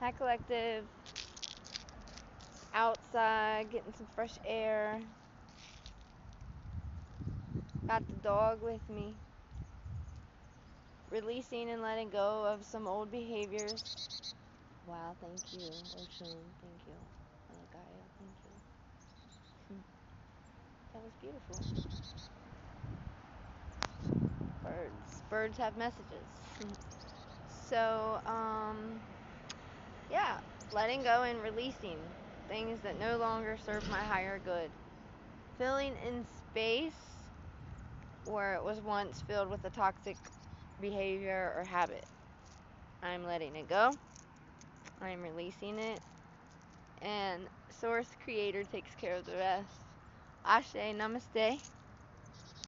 Hi Collective. Outside, getting some fresh air. Got the dog with me. Releasing and letting go of some old behaviors. Wow, thank you, Ocean. Thank you. Gaia, thank you. That was beautiful. Birds. Birds have messages. So, yeah, letting go and releasing things that no longer serve my higher good. Filling in space where it was once filled with a toxic behavior or habit. I'm letting it go. I'm releasing it. And Source Creator takes care of the rest. Ashe, namaste.